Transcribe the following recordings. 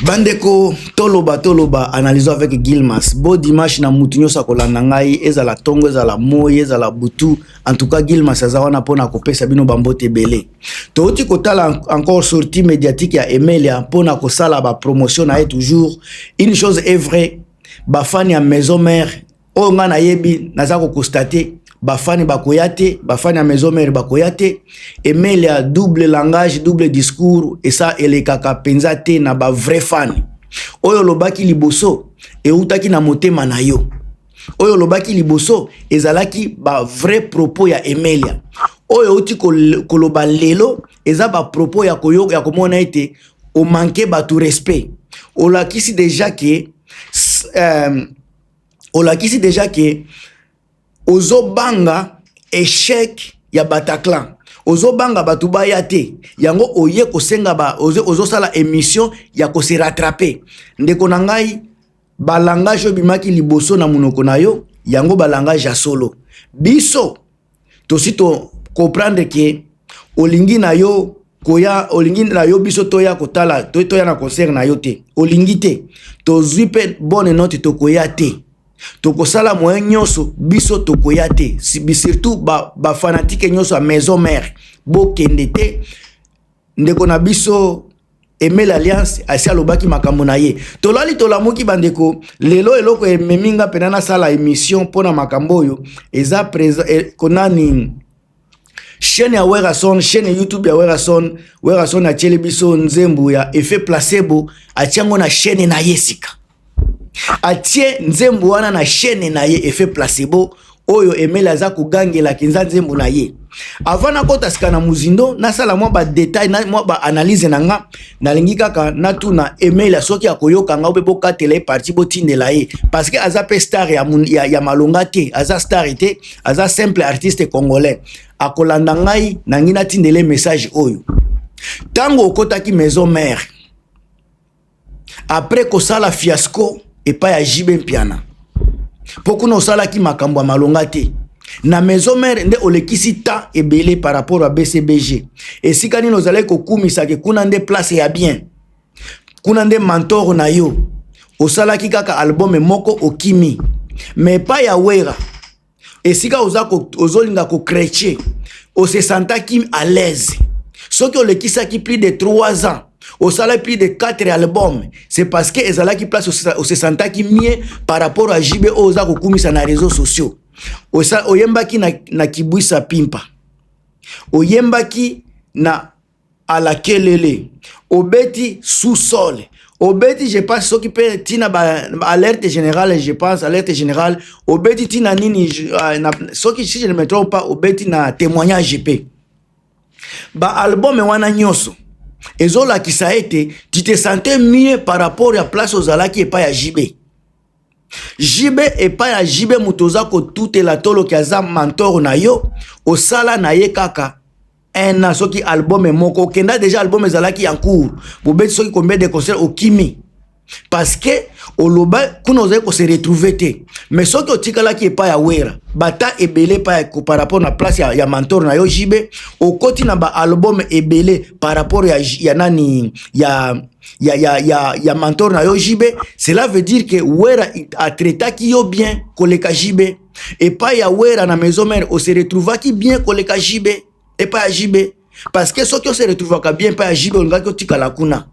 Bandeko toloba analyse avec Gilmas. Bo dimanche na mutunyo sakolanda ngai ezala tongo ezala moyi ezala butu. En tout cas Gilmas azawana pona kopesa bino bambote belé. Toti kotala encore sortie médiatique ya Emelia pona kosala ba promotion na toujours. Une chose est vraie, bafani ya maison mère o nga na yebi naza ko constater bafani bakoyate, bafani ya maison mère bakoyate. Emelia double langage, double discours et ça elekaka penza te na ba vrai fan. Oyo lobaki liboso e utaki na motema na yo. Oyo lobaki liboso ezalaki ba vrai propos ya Emelia. Oyo uti koloba lelo eza ba propos ya koyo ya komona ete o manquer ba tout respect. Olakisi déjà que ozo banga échec ya Bataclan. Ozo banga batu bayate. Yango oye kosenga ba ozo sala émission ya ko se rattraper. Ndeko na ngai ba langage bimaki liboso na munoko na yo, yango ba langage ya solo. Biso to sito comprendre que olingi na yo koya olingi na yo biso toya kotala toya na concert na yo te. Olingi te. To zwipe bonne note to koya te. Toko sala moyen nyonso biso tokoya te. Surtout ba fanatique nyonso a maison mère bo kende te. Ndeko na biso Aimé l'Alliance asia lobaki makambo na ye. Tolali tolamuki bandeko lelo eloko ememinga penana sala émission pona makambo yo eza konani chaîne ya Werason, chaîne YouTube ya Werason a chele biso nzembo ya effet placebo atiango na chaîne na yesika. Atie nzembo wana na chaîne na ye effet placebo oyo Emelia za kugangela kinza nzembo na ye. Avant na kota sika na muzindo na sala mwa ba détail na mwa ba analyse na nga na lingi kaka na tuna Emelia soki akoyoka nga obebo katela parti botindela ye parce que aza pe star ya malonga te, aza star te, aza simple artiste congolais. Akolanda ngai na ngina tindele message oyo. Tango okotaki maison mère après ko sala fiasco et pas ya Jibe Mpiana. Poku no sala ki makambo malonga te. Na maison mère nde olekisi ta ebele par rapport à BCBG. Et si kani no zale ko kumisa ke kuna nde place ya bien. Kuna nde mentor na yo. Osala ki kaka album moko okimi. Mais pas ya wera. Et si ka ozolinga ko kreche. O se senta ki à l'aise. Soki olekisa ki plus de 3 ans. Au salaire plus de 4 albums, c'est parce que ezala qui place au se senta qui mieux par rapport à JB Oza kokumisa na réseaux sociaux. Oyembaki na kibwisa pimpa. Oyembaki na alakelele. Obeti sous-sol. Obeti je pense ce qui peut tina alerte générale, je pense alerte générale. Obeti tina nini ce qui si je ne me trompe pas obeti na témoignage GP. Ba album wana nyoso. Ezola qui ça a été, tu te sentais mieux par rapport à la place aux alaki et pas à JB. JB et pas à JB mutoza ko tout la tolo qui a mentor na yo, au sala na ye kaka. Un aso qui album est moko, kenda déjà album ezalaki en cours. Pour bet so qui combien de concerts au Kimi. Parce que au loba kunoze ko se retrouver te. Mais so ki otikala ki pa ya wera, bata ebele pa par rapport na place ya mentor na yo JB, au koti na ba album ebele par rapport ya nani ya mentor na yo JB, cela veut dire que wera a traité ki yo bien koleka JB et pas ya wera na maison mère o se retrouva ki bien koleka JB et pas ya JB parce que so ki o se retrouva ka bien pas ya JB on ga ki otikala kuna.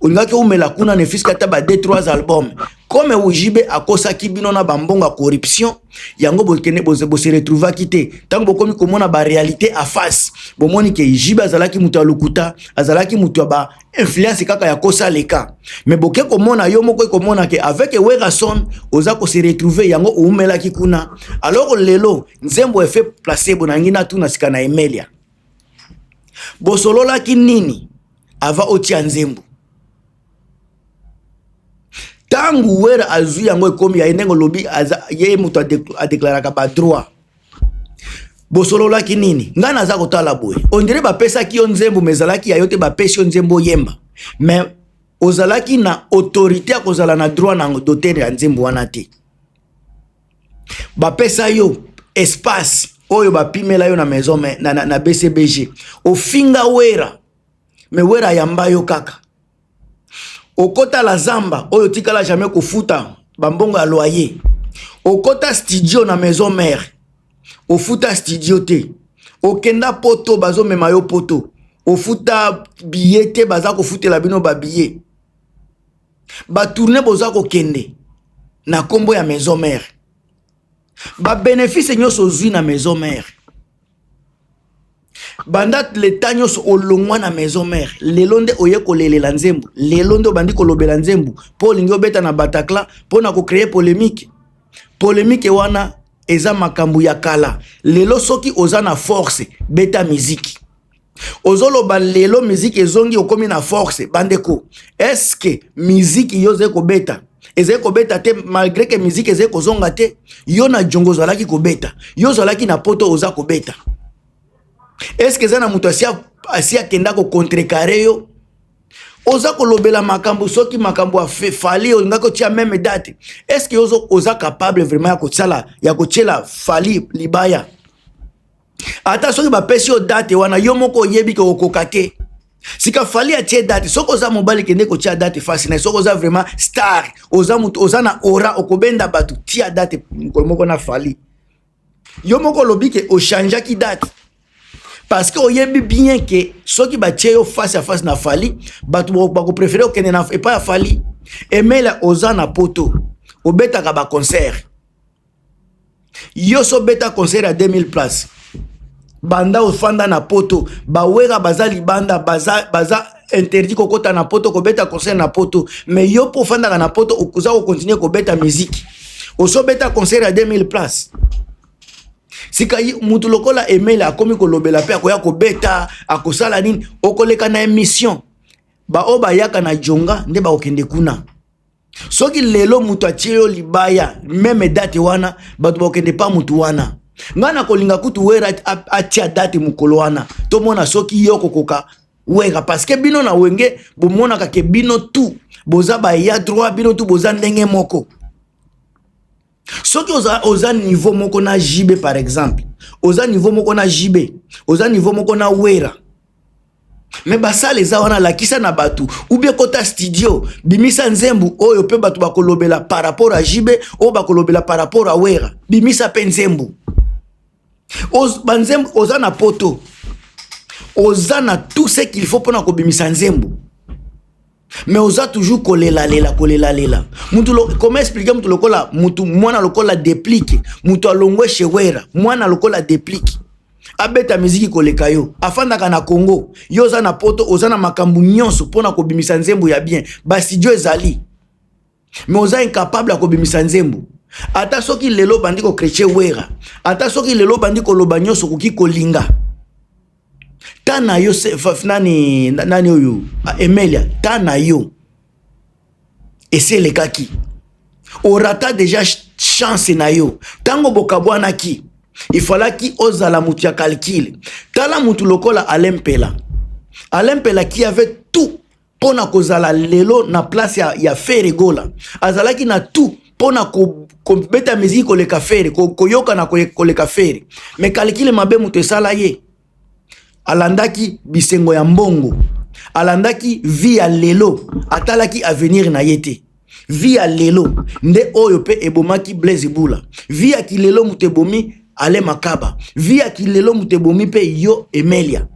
Olingaki umela kuna ne fiska taba 2-3 albums comme ujibe akosa kibino na bambonga corruption yango bolkene bo se retrouva kité tango bokomi komona ba réalité à face bomoni ke jibe azalaki mutu alukuta azalaki mutu ba influence kaka ya kosa leka mais boke komona yo moko komona ke avec Werason oza ko se retrouver yango umela kikuna alors lelo nzembo effet placebo na ngina tuna sika na Emelia bosolola kinini ava otia nzembo. Tangu wera azu yango ekomi ya enengo lobi ye mutu a déclaraka ba droit. Bosolola ki nini? Ngana aza kotala boye. On dirait ba pesa ki nzembo mezalaki ya yote ba pesi nzembo yemba. Mais ozalaki na autorité akozala na droit na doter ya nzembo wana te. Ba pesa yo espace oyo ba pimela yo na maison na BCBG. Ofinga wera. Mais wera yamba yo kaka. okota la zamba oyo tikala jamais kofuta bambongo ya loyer, okota studio na maison mère ofuta studio te, okenda poto bazo mema yo poto ofuta billet te, baza kofutela bino ba billet, ba tourner boza kokende na kombo ya maison mère, ba bénéfice nyonso ozwi na maison mère. Banda leta nyonso olongwa na maison mère, lelo nde oye kolelela nzembo, lelo nde obandi kolobela nzembo po olingi obeta na Bataclan po na kocreye polémique. Polémique wana eza makambo ya kala. Lelo soki oza na force beta musique, ozoloba lelo musique ezongi okomi na force, bandeko est-ce que musique yoze kobeta eze kobeta te, malgré que musique eze kozonga te, yo na jongo zalaki kobeta, yo zalaki na poto oza kobeta? Est-ce que zana muto asia kenda ko contrecarrer yo? Oza kolobela makambo soki makambo a fali olinga ko tia même date. Est-ce que oza capable vraiment ya kotsala ya kochela fali libaya? Ata soki ba pesi yo date wana yo moko yebi ko kokate. Sika fali a tie date, soko oza mobali kende ko tia date fasi na soko oza vraiment star, oza muto oza na aura okobenda batu tia date moko na fali. Yo moko lobi ke o changea ki date. Parce que oyebi bien que ceux qui battent face à face na fali, batu bako préférer okende na et pas fali. Emela oza na poto, obeta ka ba concert. Yo so beta concert à 2000 places. Banda ofanda na poto, bawera bazali banda baza interdit kokota na poto ko beta concert na poto, mais yo po fanda na poto okuza ko continuer ko beta musique. Oso beta concert à 2000 places. Sika mutu lokola Emela akomi kolobela pe akoya kobeta akosala nini okoleka na émission ba oba yaka na jonga nde ba okende kuna. Soki lelo mutu atiro libaya meme date wana batu ba okende pa mutu wana. Ngana kolinga kutu wera atia date mukolo wana. To mona soki yoko koka wera parce que bino na wenge bo mona ka ke bino tout boza ba ya droit bino tout boza ndenge moko. Soki oza niveau moko na JB par exemple, oza niveau moko na JB, oza niveau moko na wera. Mais basa les wana la kisa na batu, ou bien kota studio, bimisa nzembu oyo pe batu bakolobela par rapport à JB, o bakolobela par rapport à wera. Bimisa pe nzembu. Banzembu oza na poto. Oza na tout ce qu'il faut pour na ko bimisa nzembu. Mais oza toujours kolela lela. Comment expliquer mutu lokola mutu mwana lokola déplique, mutu alongwe shewera, mwana lokola déplique. Abeta miziki koleka yo, afanda kana Congo, yo oza na poto, oza na makambu nyonso pona ko bimisa nzembo ya bien, ba studio ezali. Mais oza incapable ko bimisa nzembo. Ata soki lelo bandi ko kreche wera, ata soki lelo bandi ko loba nyonso koki kolinga. Tana yo nani oyo Emelia tana yo et c'est le kaki orata déjà chance na yo tango bokabwana ki il fallait ki ozala mutu ya calcul tala mutu lokola Alempela qui avait tout pona kozala lelo na place ya Feregola azalaki na tout pona ko beta musique ko le kafere ko yoka na ko le kafere mais calcul mabe mutu esala ye. Alandaki bisengo ya mbongo, alandaki vie ya lelo, atalaki avenir na yete. Vie ya lelo, nde oyo pe ebomaki Blaise Bula. Vie ya kilelo mutebomi Ale Makaba. Vie ya kilelo mutebomi pe yo Emelia.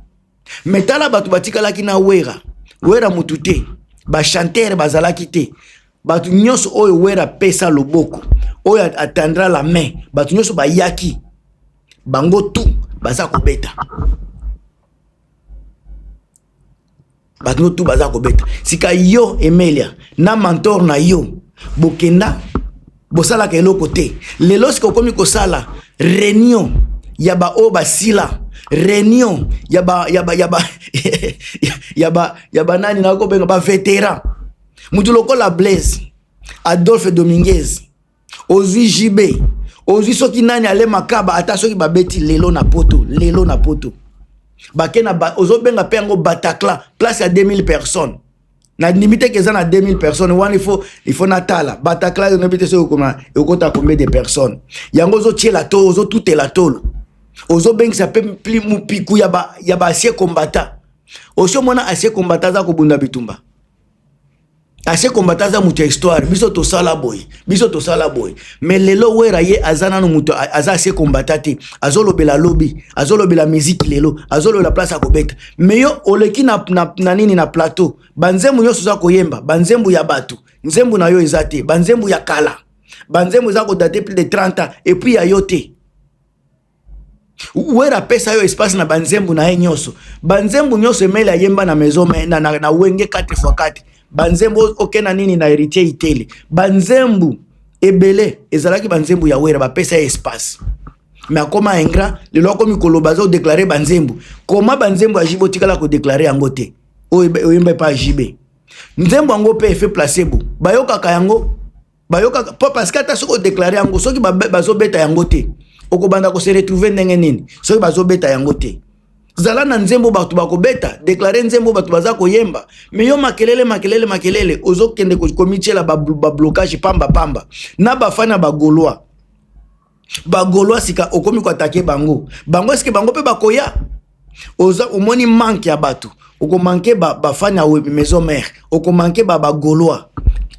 Metala batu batikalaki na wera mutute, ba chanteur bazalaki te. Batu nyonso oyo wera pesa loboko, oyo attendra la main, batu nyonso bayaki. Bango tout baza kobeta. Batno tout baza kobeta. Sika yo Emelia na mentor na yo bokenda bosala ke eloko te. Lelo sika komi kosala réunion yaba oba sila réunion yaba nani na ko benga ba vétéran mutu lokola Blaise Adolphe Dominguez Ozi JB Ozi soki nani Ale Makaba ata soki babeti lelo na poto bakena ozo benga pengo Bataclan place à 2000 personnes na limite que ça na 2000 personnes wan il faut natala Bataclan on habite sur comment et kota combien de personnes yango zo tie la to ozo tout la tolo ozo benga ça peut plus mu piku ya ba asie combattant oso mona asie combattant za ko bunda bitumba Assez combattant za mutu histoire biso to sala boy mais lelo wera ye azana no mutu aza assez combattant azolo bela lobby azolo bela musique lelo azolo la place à kobeta mais yo oleki na nini na plateau banzembu nyoso za koyemba banzembu ya batu nzembu na yo ezate banzembu ya kala banzembu za ko dater plus de 30 ans et puis ya yote wera pesa yo espace na banzembu na ye nyoso banzembu nyoso emela yemba na maison na wenge 4x4 banzembu okena nini na héritier itele banzembu ebele ezalaki banzembu ya wera ba pesa espace mais akoma ingra lelo akomi koloba zo déclarer banzembu koma banzembu ajibo tikala ko déclarer yango te oyemba pa ajibe nzembu yango pe effet placebo bayoka yango bayoka parce que ata soko déclarer yango soki bazo beta yango te okobanda ko se retrouver ndenge nini soki bazo beta yango te zala na nzembo batu bakobeta déclarer nzembo batu baza koyemba mais yo makelele ozokende komitiela ba blocage pamba na bafana bagolwa sika okomi ko attaquer bango eske bango pe bakoya oza omoni manque ya batu okomanke bafana we maison mère okomanke bagolwa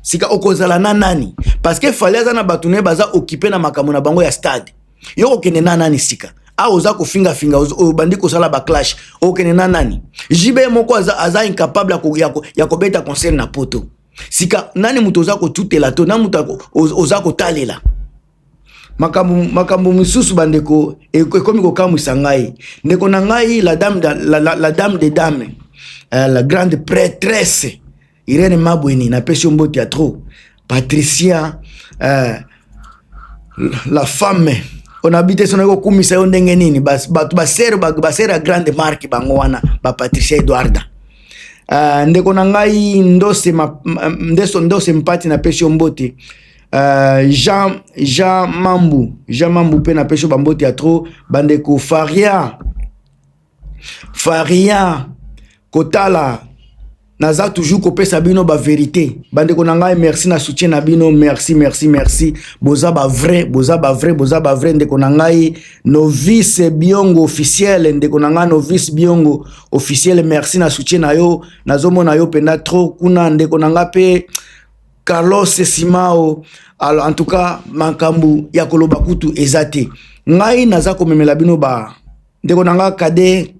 sika okozala na nani parce que fallait za na batu ne baza occuper na makambo na bango ya stade yo okende na nani sika oza ko finga obandi ko sala ba clash okene na nani jibe moko aza incapable ya ko beta concert na poto sika nani muto oza ko tutela to na muto oza ko talela makambo misusu bandeko ekomi ko kamwisa ngai ndeko na ngai la dame des dames la grande prêtresse Irene Mabweni na pesi mbote ya trop Patricia la femme on habite son ego kumisa yo ndenge nini batu basera grande marque bango wana ba Patricia Edwarda ndeko na ngai ndose mpati na pesho mbote Jean Mambu pe na pesho bambote ya trop bandeko Faria Kotala naza toujours kopesa bino ba vérité bandeko na ngai merci na soutien na bino merci boza ba vrai ndeko na ngai novice biongo officiel ndeko na ngai novice biongo officiel merci na soutien na yo nazomona yo penda trop kuna ndeko na ngai pe Carlos Simao alors en tout cas makambu ya koloba kutu ezate ngai naza komemela bino ba ndeko na ngai kade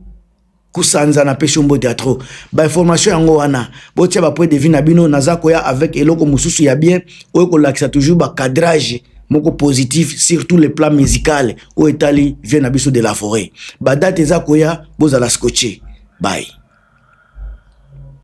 kusanza na pesho mbote ya trop ba information yango wana botia ba point de vue na bino naza koya avec eloko mususu ya bien oyo ko lakisa toujours ba cadrage moko positif surtout le plan musical o etali vient na biso de la forêt ba date za koya bozala scotché bye.